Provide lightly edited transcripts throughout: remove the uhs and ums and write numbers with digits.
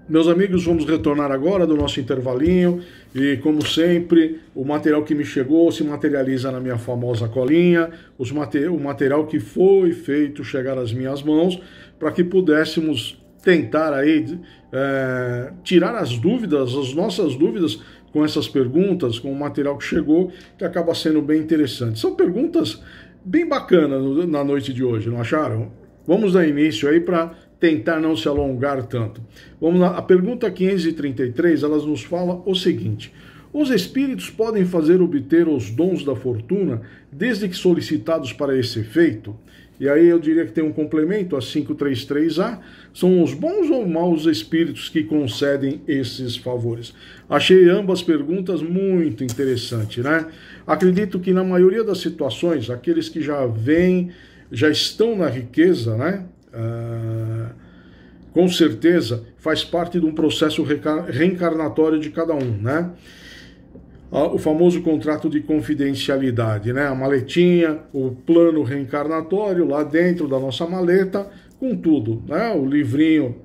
Meus amigos, vamos retornar agora do nosso intervalinho e, como sempre, o material que me chegou se materializa na minha famosa colinha, o material que foi feito chegar às minhas mãos para que pudéssemos tentar aí tirar as dúvidas, as nossas dúvidas com essas perguntas, com o material que chegou, que acaba sendo bem interessante. São perguntas bem bacanas na noite de hoje, não acharam? Vamos dar início aí para tentar não se alongar tanto. Vamos lá, a pergunta 533, ela nos fala o seguinte: os espíritos podem fazer obter os dons da fortuna desde que solicitados para esse efeito? E aí eu diria que tem um complemento, a 533A, são os bons ou maus espíritos que concedem esses favores? Achei ambas perguntas muito interessantes, né? Acredito que na maioria das situações, aqueles que já estão na riqueza, né? Com certeza faz parte de um processo reencarnatório de cada um, né? O famoso contrato de confidencialidade, né? A maletinha, o plano reencarnatório lá dentro da nossa maleta, com tudo, né? O livrinho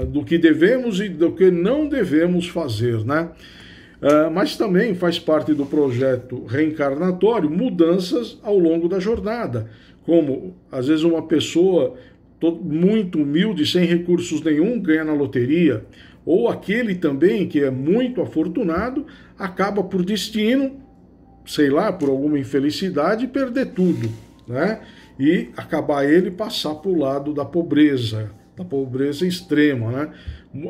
do que devemos e do que não devemos fazer, né? Mas também faz parte do projeto reencarnatório mudanças ao longo da jornada, como às vezes uma pessoa muito humilde, sem recursos nenhum, ganha na loteria, ou aquele também que é muito afortunado, acaba por destino, sei lá, por alguma infelicidade, perder tudo, né? E acabar ele passar para o lado da pobreza extrema, né?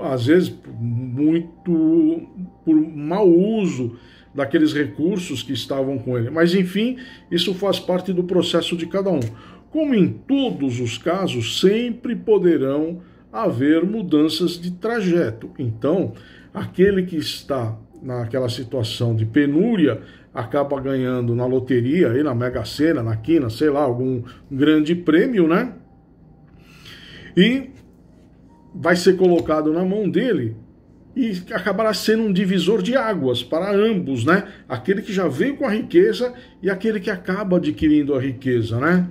Às vezes muito por mau uso daqueles recursos que estavam com ele. Mas enfim, isso faz parte do processo de cada um. Como em todos os casos, sempre poderão haver mudanças de trajeto. Então, aquele que está naquela situação de penúria acaba ganhando na loteria, aí na Mega Sena, na quina, sei lá, algum grande prêmio, né? E vai ser colocado na mão dele e acabará sendo um divisor de águas para ambos, né? Aquele que já veio com a riqueza e aquele que acaba adquirindo a riqueza, né?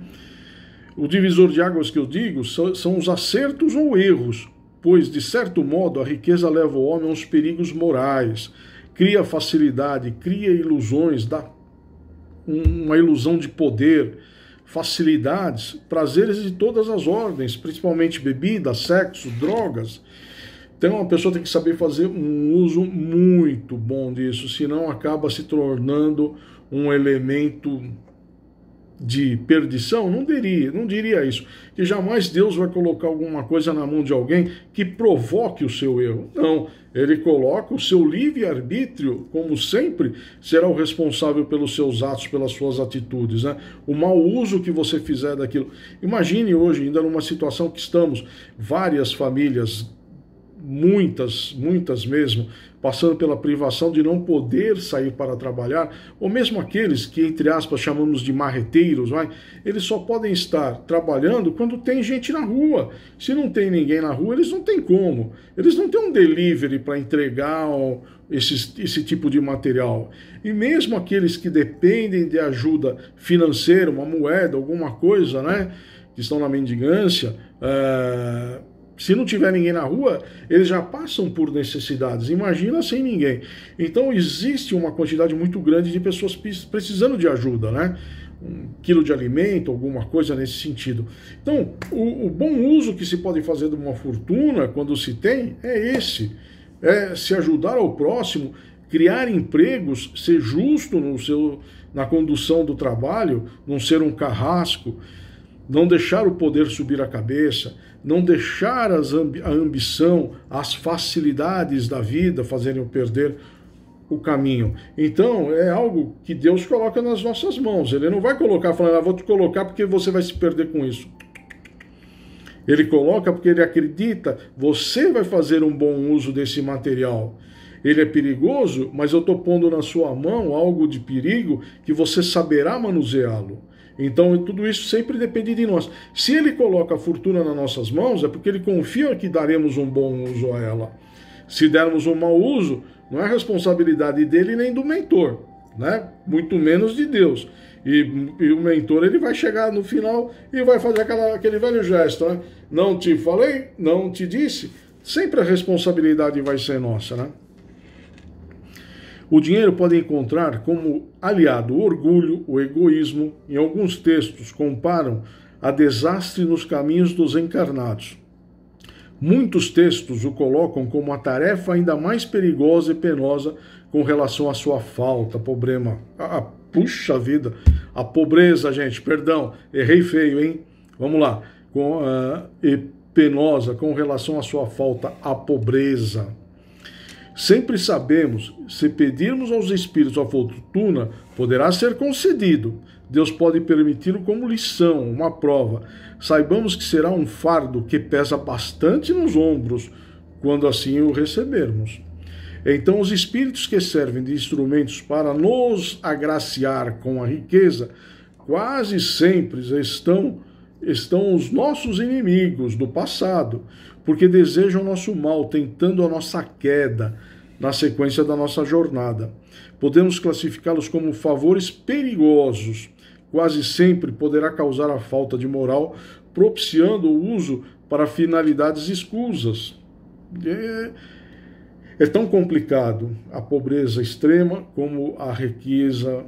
O divisor de águas que eu digo são os acertos ou erros, pois, de certo modo, a riqueza leva o homem a uns perigos morais, cria facilidade, cria ilusões, dá uma ilusão de poder, facilidades, prazeres de todas as ordens, principalmente bebida, sexo, drogas. Então a pessoa tem que saber fazer um uso muito bom disso, senão acaba se tornando um elemento de perdição. Não diria isso, que jamais Deus vai colocar alguma coisa na mão de alguém que provoque o seu erro. Não, ele coloca o seu livre-arbítrio, como sempre, será o responsável pelos seus atos, pelas suas atitudes, né? O mau uso que você fizer daquilo. Imagine hoje, ainda numa situação que estamos, várias famílias, muitas mesmo, passando pela privação de não poder sair para trabalhar, ou mesmo aqueles que, entre aspas, chamamos de marreteiros, eles só podem estar trabalhando quando tem gente na rua. Se não tem ninguém na rua, eles não têm como. Eles não têm um delivery para entregar esse tipo de material. E mesmo aqueles que dependem de ajuda financeira, uma moeda, alguma coisa, né, que estão na mendigância, se não tiver ninguém na rua, eles já passam por necessidades. Imagina sem ninguém. Então existe uma quantidade muito grande de pessoas precisando de ajuda, né? Um quilo de alimento, alguma coisa nesse sentido. Então, o bom uso que se pode fazer de uma fortuna, quando se tem, é esse. É se ajudar ao próximo, criar empregos, ser justo na condução do trabalho, não ser um carrasco, não deixar o poder subir a cabeça, não deixar a ambição, as facilidades da vida fazerem eu perder o caminho. Então, é algo que Deus coloca nas nossas mãos. Ele não vai colocar falando, vou te colocar porque você vai se perder com isso. Ele coloca porque ele acredita, você vai fazer um bom uso desse material. Ele é perigoso, mas eu estou pondo na sua mão algo de perigo que você saberá manuseá-lo. Então, tudo isso sempre depende de nós. Se ele coloca a fortuna nas nossas mãos, é porque ele confia que daremos um bom uso a ela. Se dermos um mau uso, não é responsabilidade dele nem do mentor, né? Muito menos de Deus. E o mentor, ele vai chegar no final e vai fazer aquele velho gesto, né? Não te falei, não te disse. sempre a responsabilidade vai ser nossa, né? O dinheiro pode encontrar como aliado o orgulho, o egoísmo. Em alguns textos comparam a desastre nos caminhos dos encarnados. Muitos textos o colocam como uma tarefa ainda mais perigosa e penosa com relação à sua falta, problema. Puxa vida, a pobreza, gente, perdão, errei feio, hein? Vamos lá. E penosa com relação à sua falta, a pobreza. Sempre sabemos, se pedirmos aos espíritos a fortuna, poderá ser concedido. Deus pode permiti-lo como lição, uma prova. Saibamos que será um fardo que pesa bastante nos ombros, quando assim o recebermos. Então, os espíritos que servem de instrumentos para nos agraciar com a riqueza, quase sempre estão os nossos inimigos do passado, porque desejam o nosso mal, tentando a nossa queda na sequência da nossa jornada. Podemos classificá-los como favores perigosos. Quase sempre poderá causar a falta de moral, propiciando o uso para finalidades escusas. É tão complicado a pobreza extrema como a riqueza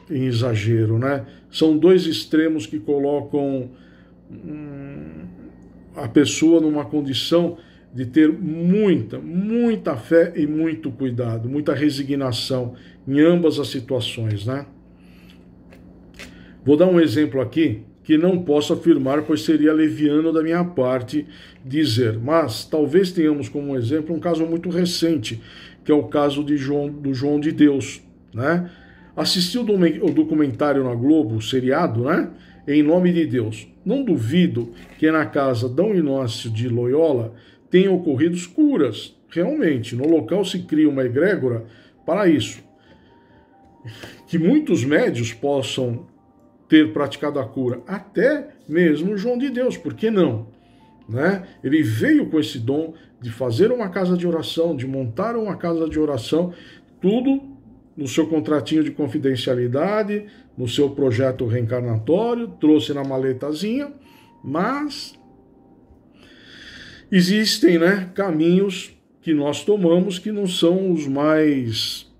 em exagero, né? São dois extremos que colocam a pessoa numa condição de ter muita fé e muito cuidado, muita resignação em ambas as situações, né? Vou dar um exemplo aqui que não posso afirmar, pois seria leviano da minha parte dizer, mas talvez tenhamos como exemplo um caso muito recente, que é o caso do João de Deus, né? Assisti o documentário na Globo, o seriado, né? Em Nome de Deus. Não duvido que na casa Dom Inácio de Loyola tenham ocorrido curas. Realmente, no local se cria uma egrégora para isso. Que muitos médios possam ter praticado a cura, até mesmo João de Deus, por que não? Né? Ele veio com esse dom de fazer uma casa de oração, de montar uma casa de oração, tudo no seu contratinho de confidencialidade, no seu projeto reencarnatório, trouxe na maletazinha, mas existem, né, caminhos que nós tomamos que não são os mais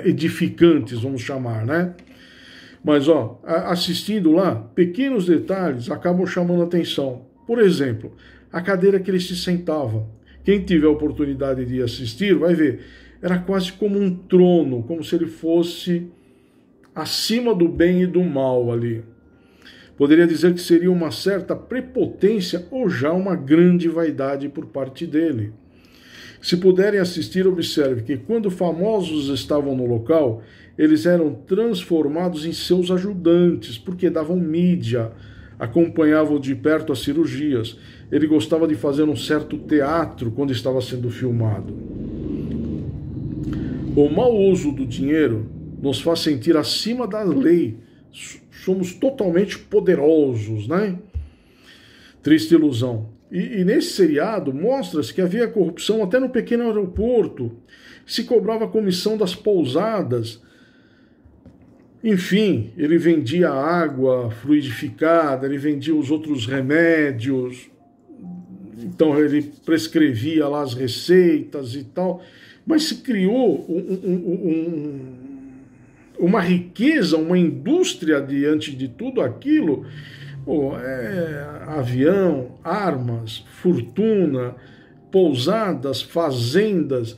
edificantes, vamos chamar, né? Mas, assistindo lá, pequenos detalhes acabam chamando a atenção. Por exemplo, a cadeira que ele se sentava. Quem tiver a oportunidade de assistir vai ver. Era quase como um trono, como se ele fosse acima do bem e do mal ali. Poderia dizer que seria uma certa prepotência ou já uma grande vaidade por parte dele. Se puderem assistir, observe que quando famosos estavam no local, eles eram transformados em seus ajudantes, porque davam mídia, acompanhavam de perto as cirurgias. Ele gostava de fazer um certo teatro quando estava sendo filmado. O mau uso do dinheiro nos faz sentir acima da lei. Somos totalmente poderosos, né? Triste ilusão. E nesse seriado mostra-se que havia corrupção até no pequeno aeroporto. Se cobrava a comissão das pousadas. Enfim, ele vendia água fluidificada, ele vendia os outros remédios. Então ele prescrevia lá as receitas e tal. Mas se criou uma riqueza, uma indústria diante de tudo aquilo. Avião, armas, fortuna, pousadas, fazendas,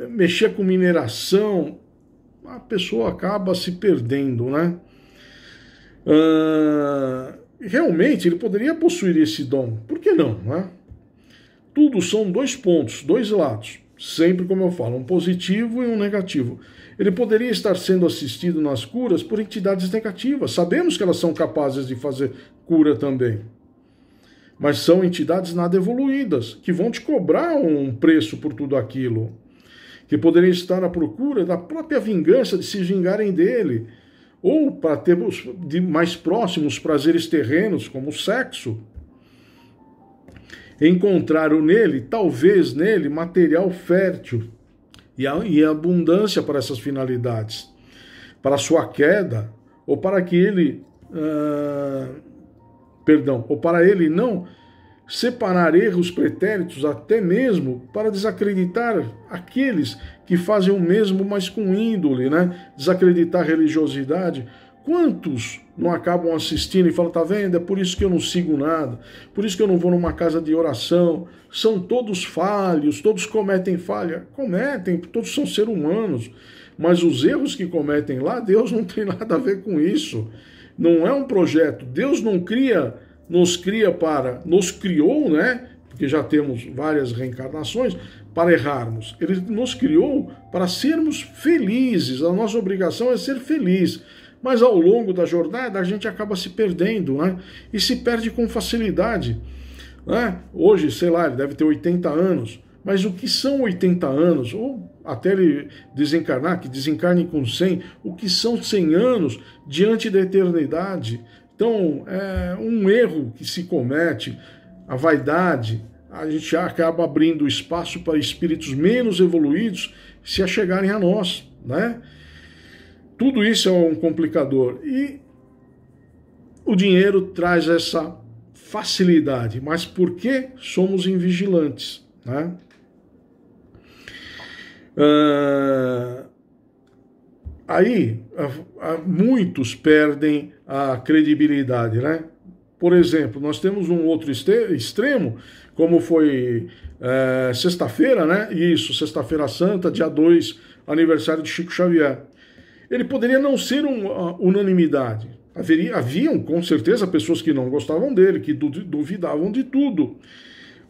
mexer com mineração, a pessoa acaba se perdendo, né? Realmente ele poderia possuir esse dom, por que não, né? Tudo são dois pontos, dois lados, sempre como eu falo, um positivo e um negativo. Ele poderia estar sendo assistido nas curas por entidades negativas. Sabemos que elas são capazes de fazer cura também. Mas são entidades nada evoluídas, que vão te cobrar um preço por tudo aquilo. Que poderiam estar à procura da própria vingança, de se vingarem dele. Ou para ter mais próximos prazeres terrenos, como o sexo. Encontraram nele, talvez nele, material fértil. E abundância para essas finalidades, para sua queda, ou para que ele, ou para ele não separar erros pretéritos até mesmo para desacreditar aqueles que fazem o mesmo, mas com índole, né? Desacreditar a religiosidade. Quantos não acabam assistindo e falam, tá vendo? É por isso que eu não sigo nada, por isso que eu não vou numa casa de oração. São todos falhos, todos cometem falha. Cometem, todos são seres humanos. Mas os erros que cometem lá, Deus não tem nada a ver com isso. Não é um projeto. Deus não nos criou, né? Porque já temos várias reencarnações, para errarmos. Ele nos criou para sermos felizes. A nossa obrigação é ser feliz. Mas ao longo da jornada a gente acaba se perdendo, né? E se perde com facilidade, né? Hoje, sei lá, ele deve ter 80 anos. Mas o que são 80 anos? Ou até ele desencarnar, que desencarne com 100, o que são 100 anos diante da eternidade? Então, é um erro que se comete, a vaidade, a gente acaba abrindo espaço para espíritos menos evoluídos se achegarem a nós, né? Tudo isso é um complicador. E o dinheiro traz essa facilidade. Mas por que somos invigilantes, né? Aí muitos perdem a credibilidade, né? Por exemplo, nós temos um outro extremo, como foi sexta-feira, né? Isso, Sexta-feira Santa, dia 2, aniversário de Chico Xavier. Ele poderia não ser uma unanimidade. Haviam, com certeza, pessoas que não gostavam dele, que duvidavam de tudo.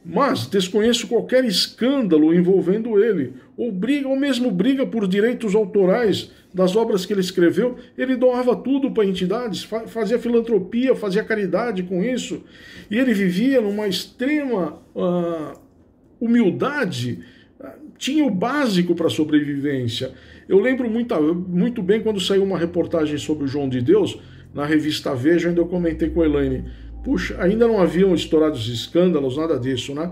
Mas desconheço qualquer escândalo envolvendo ele, ou mesmo briga por direitos autorais das obras que ele escreveu. Ele doava tudo para entidades, fazia filantropia, fazia caridade com isso, e ele vivia numa extrema humildade, tinha o básico para a sobrevivência. Eu lembro muito bem quando saiu uma reportagem sobre o João de Deus, na revista Veja, ainda eu comentei com a Elaine. Puxa, ainda não haviam estourado escândalos, nada disso, né?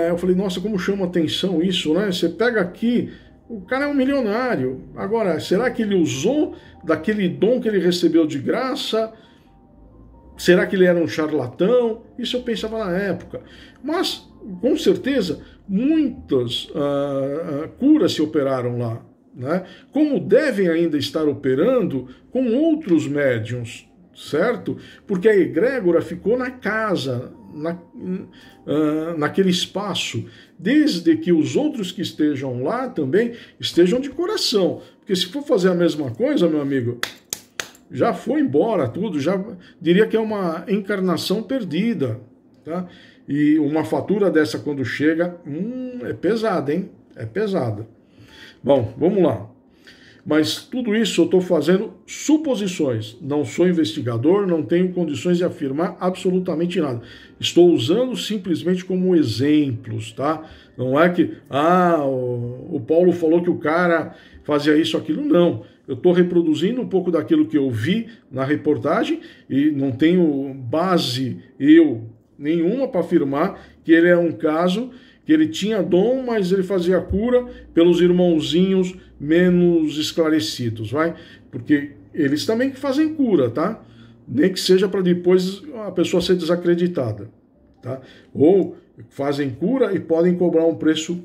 Eu falei, nossa, como chama atenção isso, né? Você pega aqui, o cara é um milionário. Agora, será que ele usou daquele dom que ele recebeu de graça? Será que ele era um charlatão? Isso eu pensava na época. Mas, com certeza, muitas curas se operaram lá, né? Como devem ainda estar operando com outros médiuns, certo? Porque a egrégora ficou na casa, naquele espaço, desde que os outros que estejam lá também estejam de coração. Porque se for fazer a mesma coisa, meu amigo, já foi embora tudo, já diria que é uma encarnação perdida, tá? E uma fatura dessa quando chega, é pesada, hein? É pesada. Bom, vamos lá. Mas tudo isso eu estou fazendo suposições. Não sou investigador, não tenho condições de afirmar absolutamente nada. Estou usando simplesmente como exemplos, tá? Não é que, o Paulo falou que o cara fazia isso, aquilo. Não. Eu estou reproduzindo um pouco daquilo que eu vi na reportagem e não tenho base nenhuma para afirmar que ele é um caso que ele tinha dom, mas ele fazia cura pelos irmãozinhos menos esclarecidos, vai? Porque eles também que fazem cura, tá? Nem que seja para depois a pessoa ser desacreditada, tá? Ou fazem cura e podem cobrar um preço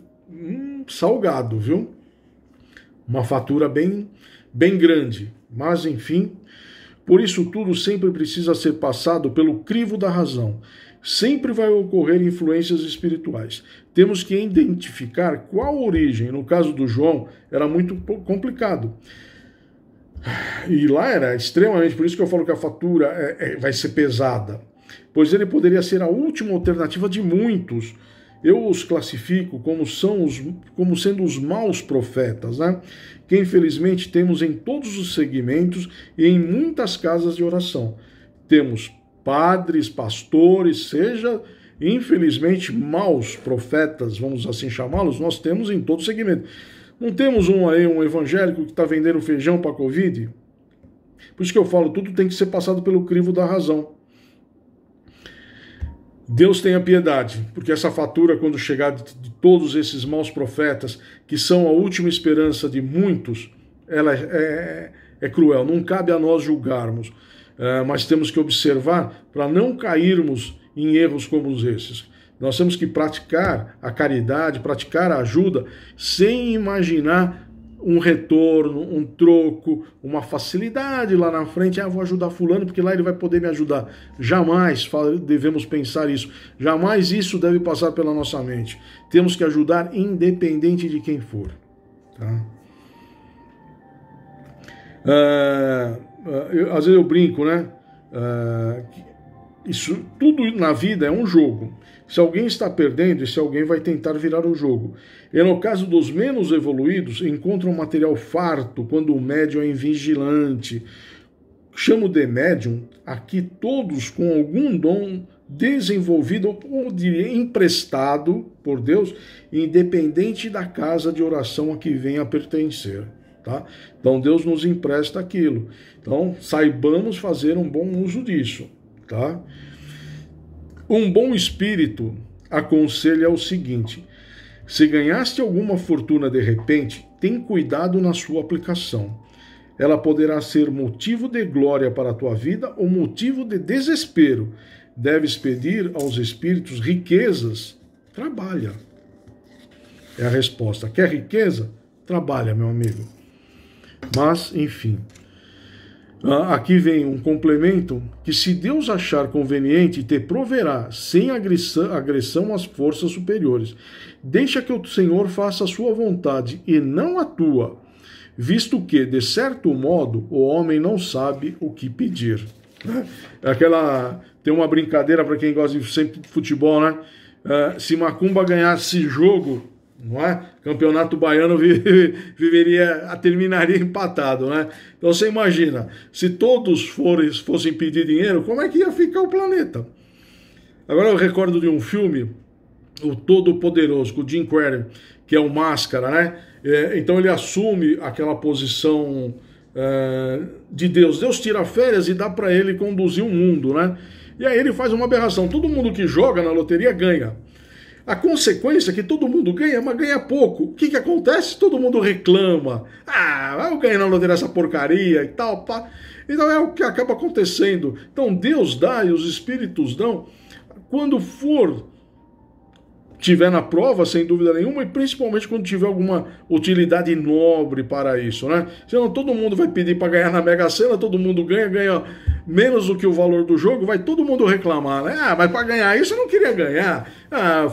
salgado, viu? Uma fatura bem grande, mas enfim, por isso tudo sempre precisa ser passado pelo crivo da razão. Sempre vai ocorrer influências espirituais. Temos que identificar qual a origem. No caso do João, era muito complicado. E lá era extremamente, por isso que eu falo que a fatura vai ser pesada. Pois ele poderia ser a última alternativa de muitos. Eu os classifico como sendo os maus profetas, né? Que infelizmente temos em todos os segmentos e em muitas casas de oração. Temos padres, pastores, infelizmente, maus profetas, vamos assim chamá-los, nós temos em todo segmento. Não temos um evangélico que está vendendo feijão para a Covid? Por isso que eu falo, tudo tem que ser passado pelo crivo da razão. Deus tenha piedade, porque essa fatura, quando chegar de todos esses maus profetas, que são a última esperança de muitos, ela é cruel, não cabe a nós julgarmos. Mas temos que observar para não cairmos em erros como esses. Nós temos que praticar a caridade, praticar a ajuda, sem imaginar um retorno, um troco, uma facilidade lá na frente. Vou ajudar fulano porque lá ele vai poder me ajudar. Jamais devemos pensar isso. Jamais isso deve passar pela nossa mente. Temos que ajudar independente de quem for. Tá? Às vezes eu brinco, né? Isso tudo na vida é um jogo. Se alguém está perdendo, esse alguém vai tentar virar o jogo. E no caso dos menos evoluídos, encontram um material farto quando o médium é invigilante. Chamo de médium aqui todos com algum dom desenvolvido, ou diria emprestado por Deus, independente da casa de oração a que venha a pertencer. Tá? Então Deus nos empresta aquilo. Então saibamos fazer um bom uso disso. Tá? Um bom espírito aconselha o seguinte: se ganhaste alguma fortuna de repente, tem cuidado na sua aplicação. Ela poderá ser motivo de glória para a tua vida ou motivo de desespero. Deves pedir aos espíritos riquezas. Trabalha. É a resposta. Quer riqueza? Trabalha, meu amigo. Mas, enfim. Aqui vem um complemento que, se Deus achar conveniente, te proverá sem agressão às forças superiores. Deixa que o Senhor faça a sua vontade e não a tua, visto que, de certo modo, o homem não sabe o que pedir. Tem uma brincadeira para quem gosta sempre de futebol, né? Se Macumba ganhasse jogo, não é? Campeonato baiano terminaria empatado, né? Então você imagina, se todos fossem pedir dinheiro, como é que ia ficar o planeta? Agora eu recordo de um filme, O Todo-Poderoso, com o Jim Carrey, que é o Máscara, né? Então ele assume aquela posição de Deus. Deus tira férias e dá para ele conduzir o mundo, né? E aí ele faz uma aberração. Todo mundo que joga na loteria ganha. A consequência é que todo mundo ganha, mas ganha pouco. O que acontece? Todo mundo reclama. Eu ganhei na loteria essa porcaria e tal. Pá. Então é o que acaba acontecendo. Então Deus dá e os espíritos dão. Quando tiver na prova, sem dúvida nenhuma, e principalmente quando tiver alguma utilidade nobre para isso, né? Senão todo mundo vai pedir para ganhar na Mega Sena, todo mundo ganha menos do que o valor do jogo, vai todo mundo reclamar, né? Mas para ganhar isso eu não queria ganhar.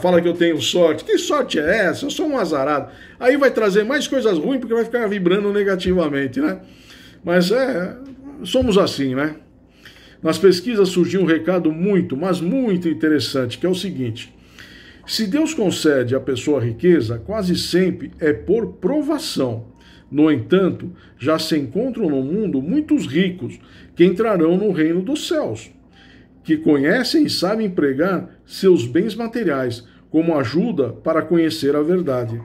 Fala que eu tenho sorte. Que sorte é essa? Eu sou um azarado. Aí vai trazer mais coisas ruins porque vai ficar vibrando negativamente, né? Mas somos assim, né? Nas pesquisas surgiu um recado muito, mas muito interessante, que é o seguinte: se Deus concede à pessoa riqueza, quase sempre é por provação. No entanto, já se encontram no mundo muitos ricos que entrarão no reino dos céus, que conhecem e sabem empregar seus bens materiais como ajuda para conhecer a verdade.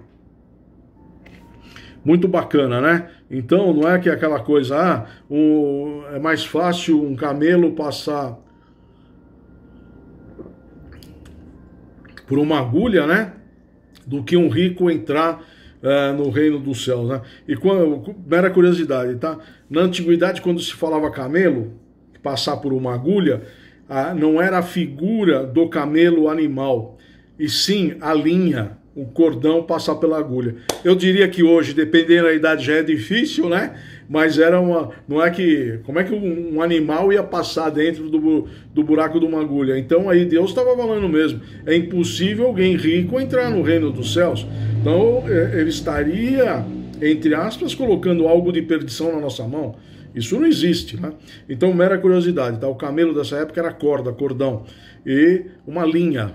Muito bacana, né? Então, não é que é aquela coisa, é mais fácil um camelo passar por uma agulha, né, do que um rico entrar no reino dos céus, né? E mera curiosidade, tá? Na antiguidade, quando se falava camelo, passar por uma agulha, não era a figura do camelo animal, e sim a linha, o cordão passar pela agulha. Eu diria que hoje, dependendo da idade, já é difícil, né? Mas não é que... Como é que um animal ia passar dentro do buraco de uma agulha? Então aí Deus estava falando mesmo. É impossível alguém rico entrar no reino dos céus. Então ele estaria, entre aspas, colocando algo de perdição na nossa mão. Isso não existe, né? Então, mera curiosidade, tá? O camelo dessa época era cordão, e uma linha,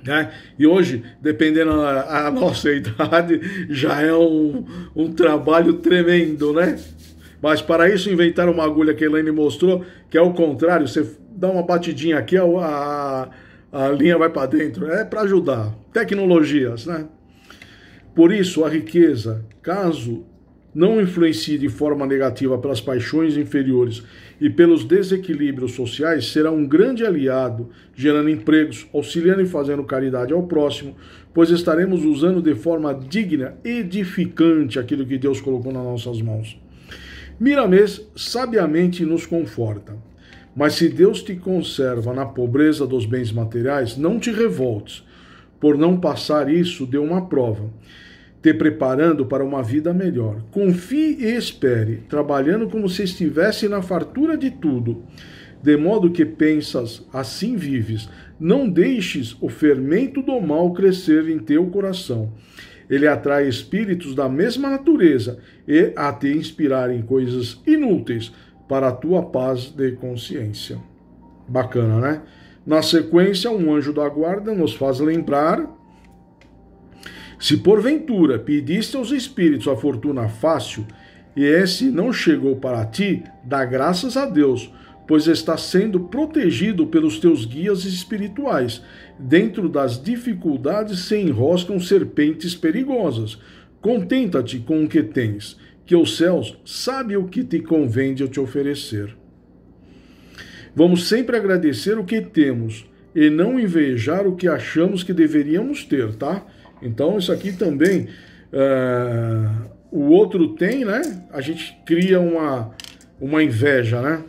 né? E hoje, dependendo da nossa idade, já é um trabalho tremendo, né? Mas para isso inventaram uma agulha que a Elaine mostrou, que é o contrário. Você dá uma batidinha aqui, a linha vai para dentro. É para ajudar. Tecnologias, né? Por isso, a riqueza, caso não influencie de forma negativa pelas paixões inferiores e pelos desequilíbrios sociais, será um grande aliado, gerando empregos, auxiliando e fazendo caridade ao próximo, pois estaremos usando de forma digna, edificante, aquilo que Deus colocou nas nossas mãos. Miramês sabiamente nos conforta. Mas se Deus te conserva na pobreza dos bens materiais, não te revoltes. Por não passar isso, dê uma prova, te preparando para uma vida melhor. Confie e espere, trabalhando como se estivesse na fartura de tudo. De modo que pensas, assim vives. Não deixes o fermento do mal crescer em teu coração. Ele atrai espíritos da mesma natureza e a te inspirar em coisas inúteis para a tua paz de consciência. Bacana, né? Na sequência, um anjo da guarda nos faz lembrar: se porventura pediste aos espíritos a fortuna fácil, e esse não chegou para ti, dá graças a Deus, pois está sendo protegido pelos teus guias espirituais. Dentro das dificuldades se enroscam serpentes perigosas. Contenta-te com o que tens, que os céus sabem o que te convém de te oferecer. Vamos sempre agradecer o que temos e não invejar o que achamos que deveríamos ter, tá? Então isso aqui também, o outro tem, né? A gente cria uma inveja, né?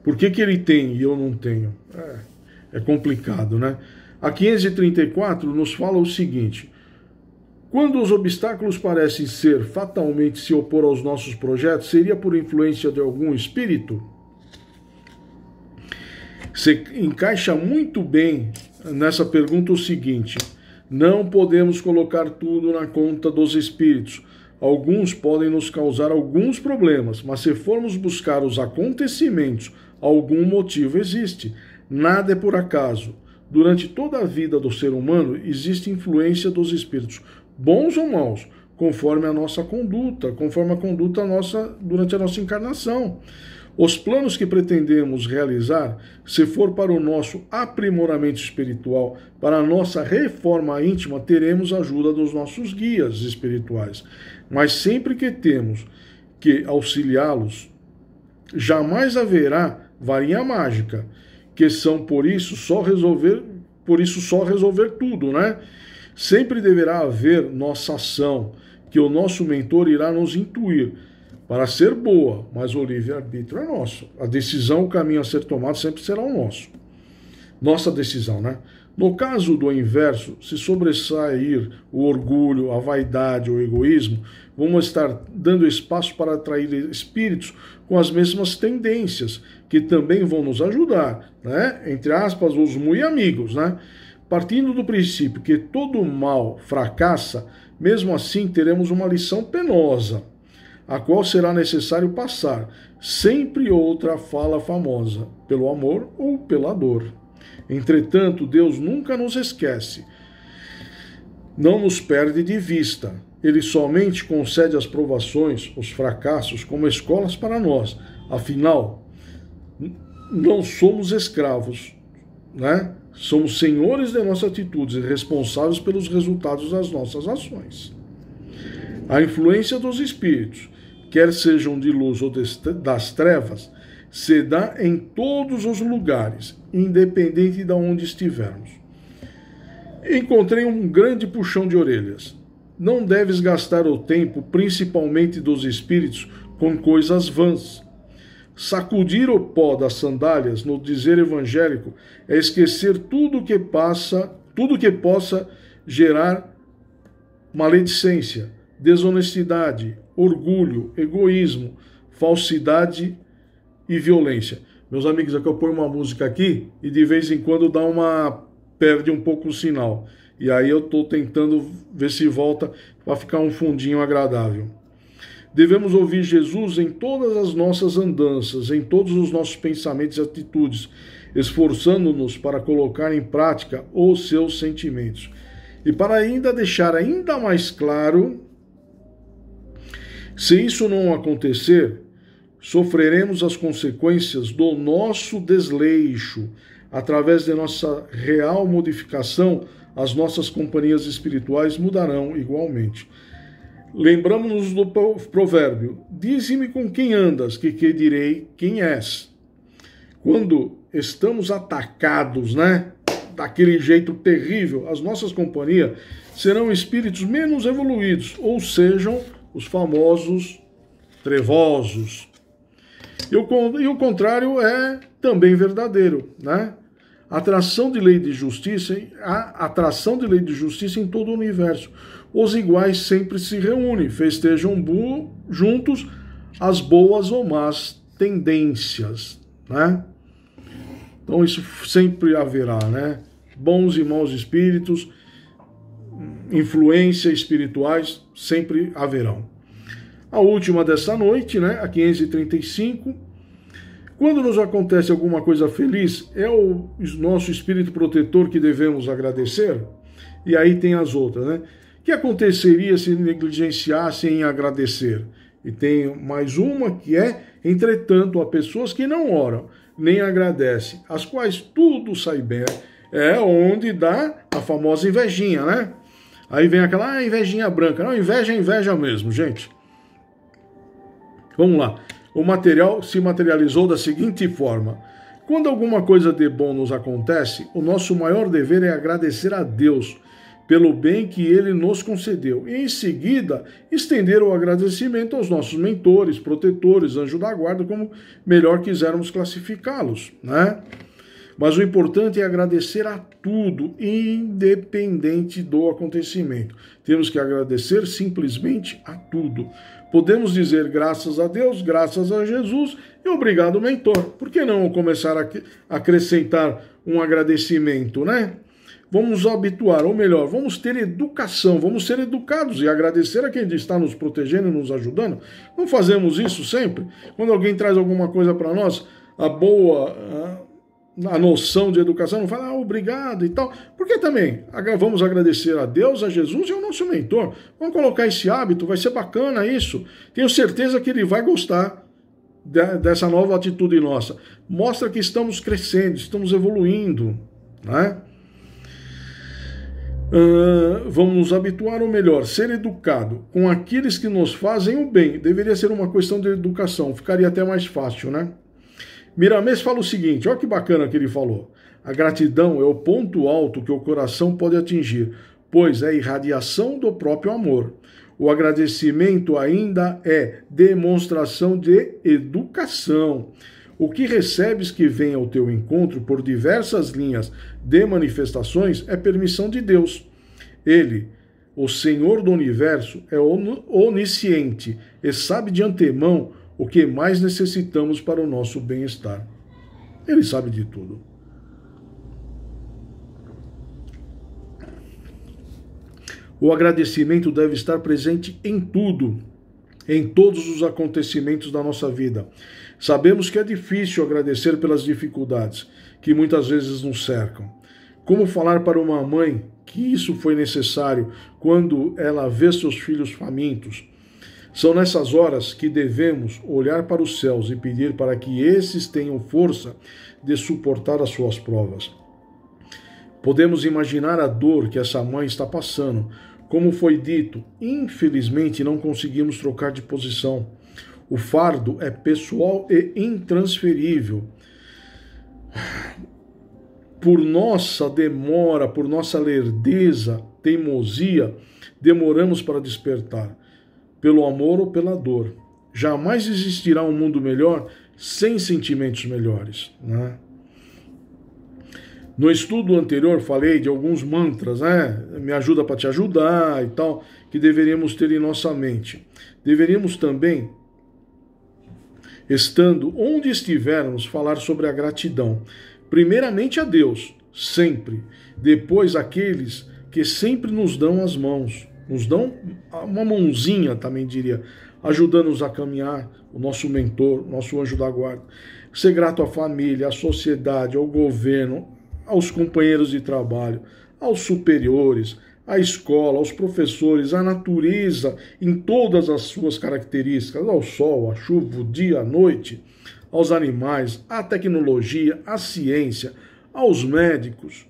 Por que ele tem e eu não tenho? É complicado, né? A 534 nos fala o seguinte: quando os obstáculos parecem ser fatalmente se opor aos nossos projetos, seria por influência de algum espírito? Você encaixa muito bem nessa pergunta o seguinte: não podemos colocar tudo na conta dos espíritos. Alguns podem nos causar alguns problemas, mas se formos buscar os acontecimentos, algum motivo existe. Nada é por acaso. Durante toda a vida do ser humano existe influência dos espíritos, bons ou maus, conforme a nossa conduta, conforme a conduta nossa durante a nossa encarnação. Os planos que pretendemos realizar, se for para o nosso aprimoramento espiritual, para a nossa reforma íntima, teremos a ajuda dos nossos guias espirituais. Mas sempre que temos que auxiliá-los, jamais haverá varinha mágica, que são por isso só resolver tudo, né? Sempre deverá haver nossa ação, que o nosso mentor irá nos intuir para ser boa, mas o livre-arbítrio é nosso. A decisão, o caminho a ser tomado sempre será o nosso. Nossa decisão, né? No caso do inverso, se sobressair o orgulho, a vaidade, o egoísmo, vamos estar dando espaço para atrair espíritos com as mesmas tendências, que também vão nos ajudar, né? Entre aspas, os muito amigos, né? Partindo do princípio que todo mal fracassa, mesmo assim teremos uma lição penosa, a qual será necessário passar, sempre outra fala famosa, pelo amor ou pela dor. Entretanto, Deus nunca nos esquece, não nos perde de vista. Ele somente concede as provações, os fracassos, como escolas para nós. Afinal, não somos escravos, né? Somos senhores de nossas atitudes e responsáveis pelos resultados das nossas ações. A influência dos espíritos, quer sejam de luz ou das trevas, se dá em todos os lugares, independente de onde estivermos. Encontrei um grande puxão de orelhas. Não deves gastar o tempo, principalmente dos espíritos, com coisas vãs. Sacudir o pó das sandálias, no dizer evangélico, é esquecer tudo que possa gerar maledicência, desonestidade, orgulho, egoísmo, falsidade e violência. Meus amigos, aqui eu ponho uma música aqui e de vez em quando perde um pouco o sinal. E aí eu estou tentando ver se volta para ficar um fundinho agradável. Devemos ouvir Jesus em todas as nossas andanças, em todos os nossos pensamentos e atitudes, esforçando-nos para colocar em prática os seus sentimentos. E para ainda deixar ainda mais claro, se isso não acontecer, sofreremos as consequências do nosso desleixo. Através de nossa real modificação, as nossas companhias espirituais mudarão igualmente. Lembramos-nos do provérbio: dize-me com quem andas, que direi quem és. Quando estamos atacados, né, daquele jeito terrível, as nossas companhias serão espíritos menos evoluídos, ou sejam, os famosos trevosos. E o contrário é também verdadeiro, né? Atração de lei de justiça, a atração de lei de justiça em todo o universo. Os iguais sempre se reúnem, festejam juntos as boas ou más tendências, né? Então isso sempre haverá, né? Bons e maus espíritos, influências espirituais sempre haverão. A última dessa noite, né? A 535. Quando nos acontece alguma coisa feliz, é o nosso espírito protetor que devemos agradecer? E aí tem as outras, né? O que aconteceria se negligenciassem em agradecer? E tem mais uma que é, entretanto, há pessoas que não oram, nem agradecem, as quais tudo sai bem. É onde dá a famosa invejinha, né? Aí vem aquela invejinha branca. Não, inveja é inveja mesmo, gente. Vamos lá. O material se materializou da seguinte forma: quando alguma coisa de bom nos acontece, o nosso maior dever é agradecer a Deus pelo bem que Ele nos concedeu e, em seguida, estender o agradecimento aos nossos mentores, protetores, anjos da guarda, como melhor quisermos classificá-los, né? Mas o importante é agradecer a tudo, independente do acontecimento. Temos que agradecer simplesmente a tudo. Podemos dizer graças a Deus, graças a Jesus e obrigado, mentor. Por que não começar a acrescentar um agradecimento, né? Vamos habituar, ou melhor, vamos ter educação, vamos ser educados e agradecer a quem está nos protegendo e nos ajudando. Não fazemos isso sempre? Quando alguém traz alguma coisa para nós, a noção de educação, não fala obrigado e tal. Porque também vamos agradecer a Deus, a Jesus e ao nosso mentor. Vamos colocar esse hábito, vai ser bacana isso. Tenho certeza que ele vai gostar dessa nova atitude nossa. Mostra que estamos crescendo, estamos evoluindo, né? Vamos nos habituar, ou melhor, ser educado com aqueles que nos fazem o bem. Deveria ser uma questão de educação, ficaria até mais fácil, né? Miramês fala o seguinte, olha que bacana que ele falou: a gratidão é o ponto alto que o coração pode atingir, pois é a irradiação do próprio amor. O agradecimento ainda é demonstração de educação. O que recebes que vem ao teu encontro por diversas linhas de manifestações é permissão de Deus. Ele, o Senhor do Universo, é onisciente e sabe de antemão o que mais necessitamos para o nosso bem-estar. Ele sabe de tudo. O agradecimento deve estar presente em tudo, em todos os acontecimentos da nossa vida. Sabemos que é difícil agradecer pelas dificuldades que muitas vezes nos cercam. Como falar para uma mãe que isso foi necessário quando ela vê seus filhos famintos? São nessas horas que devemos olhar para os céus e pedir para que esses tenham força de suportar as suas provas. Podemos imaginar a dor que essa mãe está passando. Como foi dito, infelizmente não conseguimos trocar de posição. O fardo é pessoal e intransferível. Por nossa demora, por nossa lerdeza, teimosia, demoramos para despertar, pelo amor ou pela dor. Jamais existirá um mundo melhor sem sentimentos melhores, né? No estudo anterior falei de alguns mantras, né? Me ajuda para te ajudar e tal, que deveríamos ter em nossa mente. Deveríamos também, estando onde estivermos, falar sobre a gratidão. Primeiramente a Deus, sempre. Depois aqueles que sempre nos dão as mãos. Nos dão uma mãozinha, também diria, ajudando-nos a caminhar, o nosso mentor, nosso anjo da guarda. Ser grato à família, à sociedade, ao governo, aos companheiros de trabalho, aos superiores, à escola, aos professores, à natureza em todas as suas características, ao sol, à chuva, o dia, à noite, aos animais, à tecnologia, à ciência, aos médicos,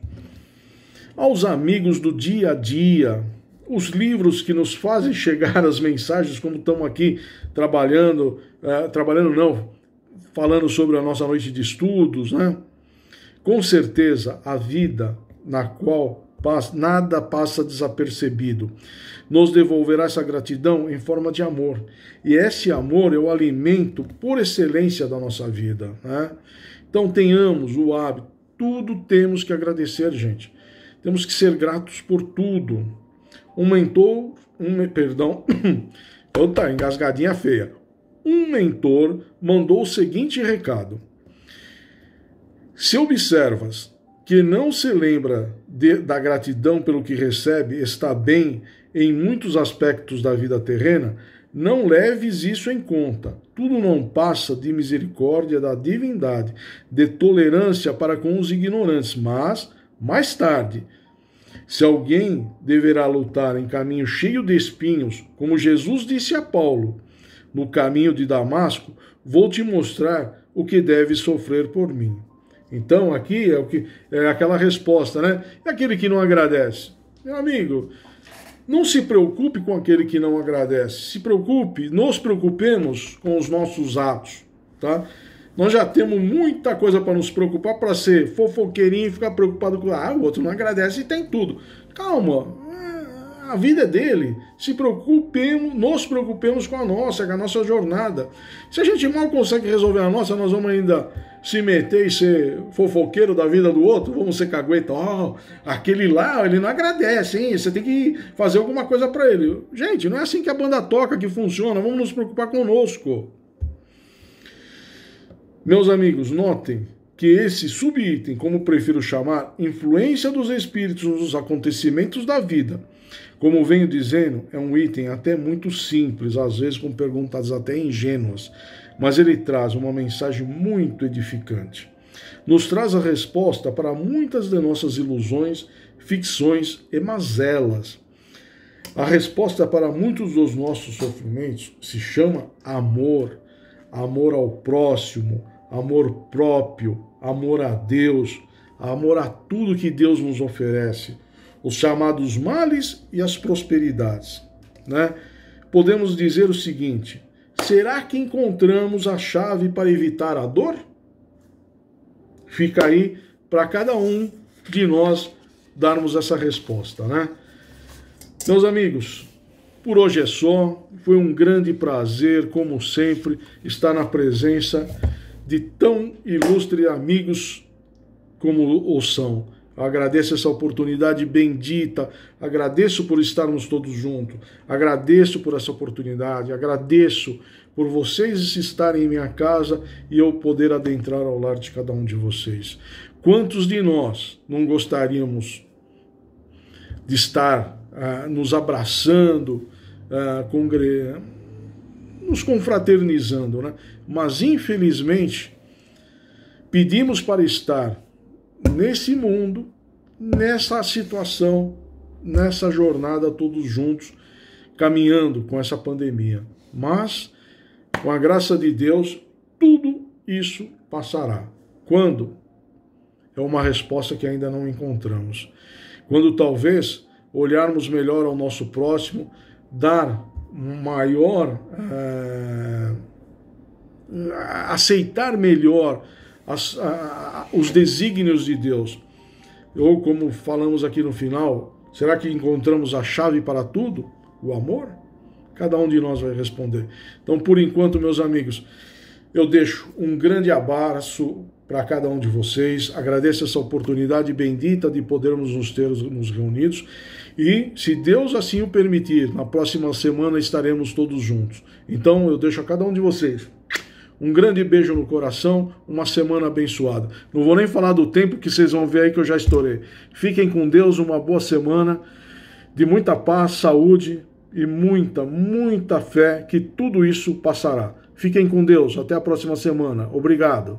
aos amigos do dia a dia, os livros que nos fazem chegar as mensagens, como estamos aqui falando sobre a nossa noite de estudos, né? Com certeza, a vida na qual nada passa desapercebido. Nos devolverá essa gratidão em forma de amor. E esse amor é o alimento por excelência da nossa vida, né? Então tenhamos o hábito, tudo temos que agradecer, gente. Temos que ser gratos por tudo. Engasgadinha feia. Um mentor mandou o seguinte recado: se observas que não se lembra da gratidão pelo que recebe, está bem em muitos aspectos da vida terrena, não leves isso em conta. Tudo não passa de misericórdia da divindade, de tolerância para com os ignorantes, mas, mais tarde, se alguém deverá lutar em caminho cheio de espinhos, como Jesus disse a Paulo, no caminho de Damasco, vou te mostrar o que deve sofrer por mim. Então, aqui é aquela resposta, né? E aquele que não agradece? Meu amigo, não se preocupe com aquele que não agradece. Nos preocupemos com os nossos atos, tá? Nós já temos muita coisa para nos preocupar, para ser fofoqueirinho e ficar preocupado com o outro não agradece e tem tudo. Calma, a vida é dele. Nos preocupemos com a nossa jornada. Se a gente mal consegue resolver a nossa, nós vamos ainda se meter e ser fofoqueiro da vida do outro, vamos ser cagueta. Aquele lá, ele não agradece, hein? Você tem que fazer alguma coisa para ele. Gente, não é assim que a banda toca, que funciona. Vamos nos preocupar conosco. Meus amigos, notem que esse subitem, como prefiro chamar, influência dos espíritos nos acontecimentos da vida, como venho dizendo, é um item até muito simples, às vezes com perguntas até ingênuas, mas ele traz uma mensagem muito edificante. Nos traz a resposta para muitas de nossas ilusões, ficções e mazelas. A resposta para muitos dos nossos sofrimentos se chama amor. Amor ao próximo, amor próprio, amor a Deus, amor a tudo que Deus nos oferece, os chamados males e as prosperidades, né? Podemos dizer o seguinte: será que encontramos a chave para evitar a dor? Fica aí para cada um de nós darmos essa resposta, né? Meus amigos, por hoje é só. Foi um grande prazer, como sempre, estar na presença de tão ilustres amigos como o são. Eu agradeço essa oportunidade bendita, agradeço por estarmos todos juntos, agradeço por essa oportunidade, agradeço por vocês estarem em minha casa e eu poder adentrar ao lar de cada um de vocês. Quantos de nós não gostaríamos de estar nos abraçando, nos confraternizando, né? Mas infelizmente pedimos para estar nesse mundo, nessa situação, nessa jornada todos juntos, caminhando com essa pandemia. Mas, com a graça de Deus, tudo isso passará. Quando? É uma resposta que ainda não encontramos. Quando talvez olharmos melhor ao nosso próximo, dar maior, aceitar melhor os desígnios de Deus. Ou como falamos aqui no final, será que encontramos a chave para tudo? O amor? Cada um de nós vai responder. Então, por enquanto, meus amigos, eu deixo um grande abraço para cada um de vocês. Agradeço essa oportunidade bendita de podermos nos reunidos. E, se Deus assim o permitir, na próxima semana estaremos todos juntos. Então, eu deixo a cada um de vocês um grande beijo no coração, uma semana abençoada. Não vou nem falar do tempo que vocês vão ver aí que eu já estourei. Fiquem com Deus, uma boa semana de muita paz, saúde e muita, muita fé, que tudo isso passará. Fiquem com Deus, até a próxima semana. Obrigado.